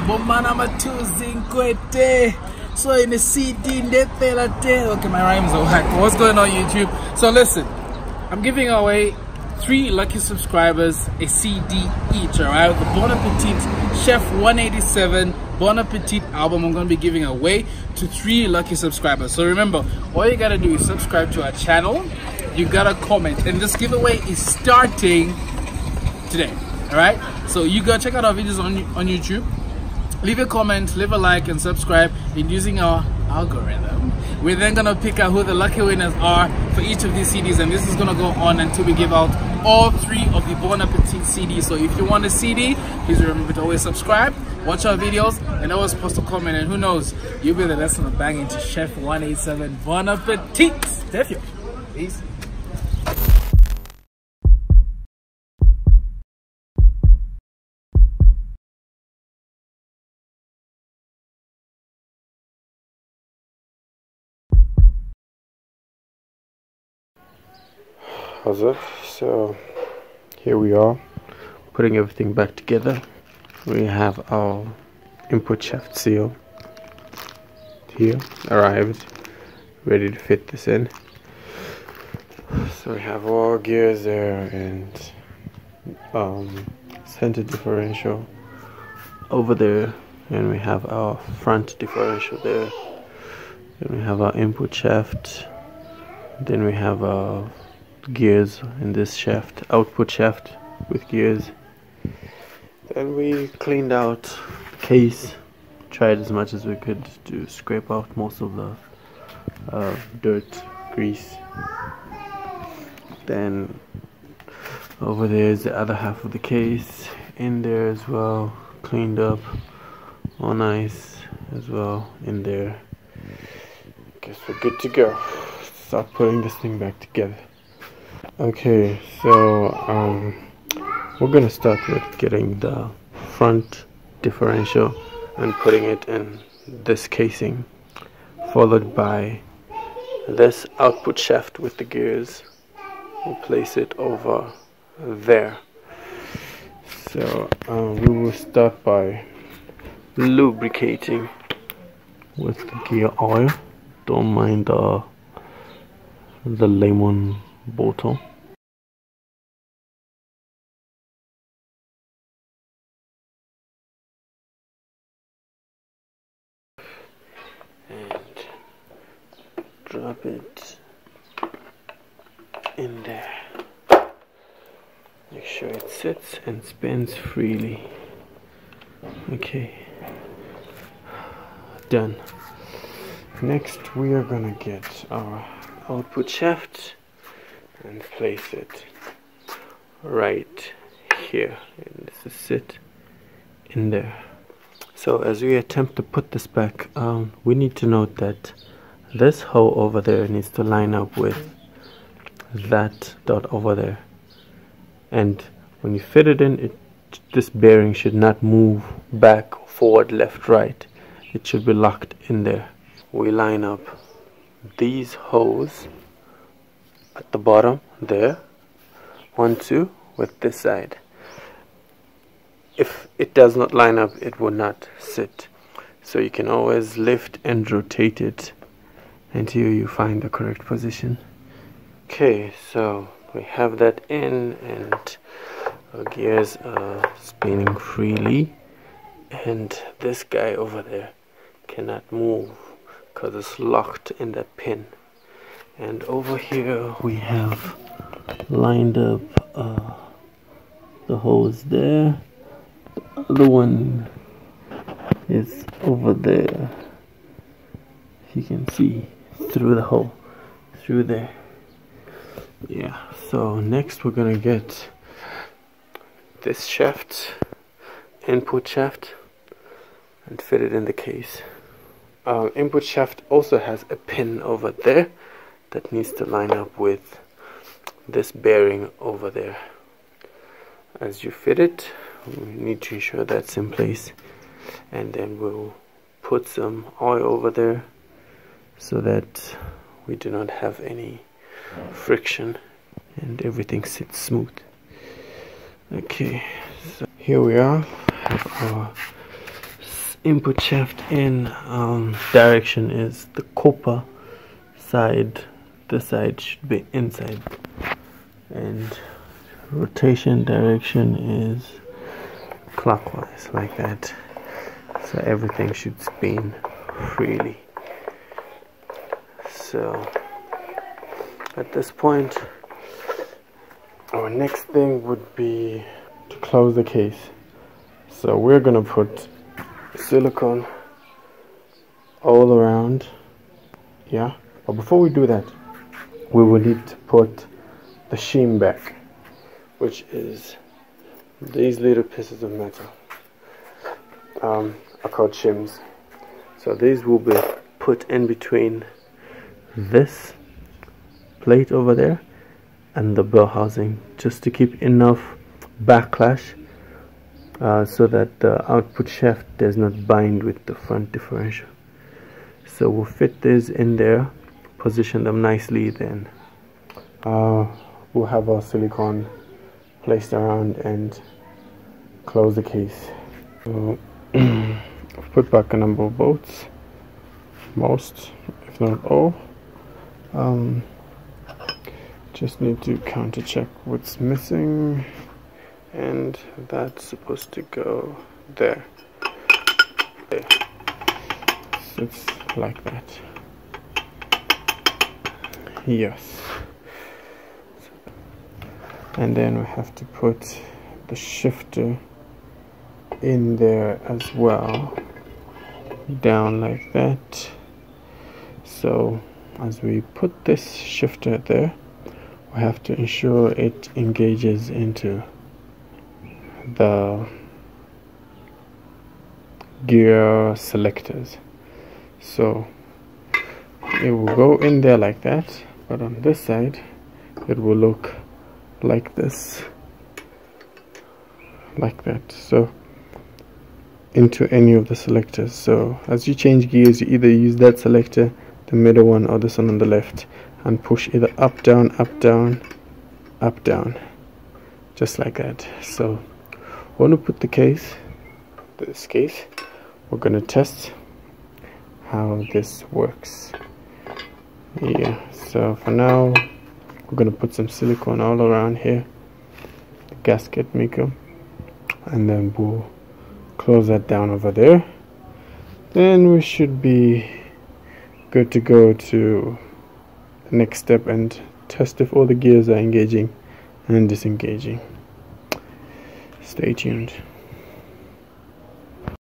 Bomana matuzi nkwete. So in the CD okay, my rhymes are whack. What's going on YouTube? So listen, I'm giving away 3 lucky subscribers a CD each, alright? The Bon Appetit Chef 187 Bon Appetit album I'm going to be giving away to 3 lucky subscribers. So remember, all you gotta do is subscribe to our channel, you gotta comment, and this giveaway is starting today, alright? So you go check out our videos on YouTube, leave a comment, leave a like, and subscribe. And using our algorithm, we're then gonna pick out who the lucky winners are for each of these CDs, and this is gonna go on until we give out all 3 of the Bon Appetit CDs. So if you want a CD, please remember to always subscribe, watch our videos, and always post a comment, and who knows, you'll be the lesson of banging to Chef 187 Bon Appetit. Differential. Peace. How's it? So here we are, putting everything back together. We have our input shaft seal here arrived, ready to fit this in. So we have all gears there, and center differential over there, and we have our front differential there. Then we have our input shaft. Then we have our gears in this shaft, output shaft with gears. Then we cleaned out the case, tried as much as we could to scrape out most of the dirt, grease. Then over there is the other half of the case, in there as well, cleaned up, all nice as well in there. Guess we're good to go. Start putting this thing back together. Okay, so we're gonna start with getting the front differential and putting it in this casing, followed by this output shaft with the gears. We'll place it over there. So we will start by lubricating with the gear oil. Don't mind the lemon bottle. And drop it in there. Make sure it sits and spins freely. Okay, done. Next we are gonna get our output shaft and place it right here, and this is sit in there. So as we attempt to put this back, we need to note that this hole over there needs to line up with that dot over there, and when you fit it in, this bearing should not move back, forward, left, right. It should be locked in there. We line up these holes at the bottom there, 1, 2, with this side. If it does not line up, it will not sit. So you can always lift and rotate it until you find the correct position. Okay, so we have that in, and our gears are spinning freely, and this guy over there cannot move because it's locked in that pin. And over here we have lined up the hose there. The other one is over there. You can see through the hole, through there. Yeah, so next we're gonna get this shaft, input shaft, and fit it in the case. Input shaft also has a pin over there that needs to line up with this bearing over there. As you fit it, we need to ensure that's in place, and then we'll put some oil over there so that we do not have any friction and everything sits smooth. Okay, so here we are, have our input shaft in direction is the copper side. The side should be inside, and rotation direction is clockwise, like that. So everything should spin freely. So at this point, our next thing would be to close the case. So we're gonna put silicone all around, yeah. But before we do that, we will need to put the shim back, which is these little pieces of metal are called shims. So these will be put in between this plate over there and the bell housing, just to keep enough backlash so that the output shaft does not bind with the front differential. So we'll fit these in there, position them nicely, then we'll have our silicone placed around and close the case. So I've put back a number of bolts, most if not all. Just need to counter check what's missing, and that's supposed to go there. Sits like that. Yes. And then we have to put the shifter in there as well, down like that. So as we put this shifter there, we have to ensure it engages into the gear selectors. So it will go in there like that, but on this side it will look like this, like that. So into any of the selectors. So as you change gears, you either use that selector, the middle one, or this one on the left, and push either up, down, up, down, up, down, just like that. So when we put the case, this case, we're gonna test how this works. Yeah, so for now we're gonna put some silicone all around here, the gasket maker, and then we'll close that down over there. Then we should be good to go to the next step and test if all the gears are engaging and disengaging. Stay tuned.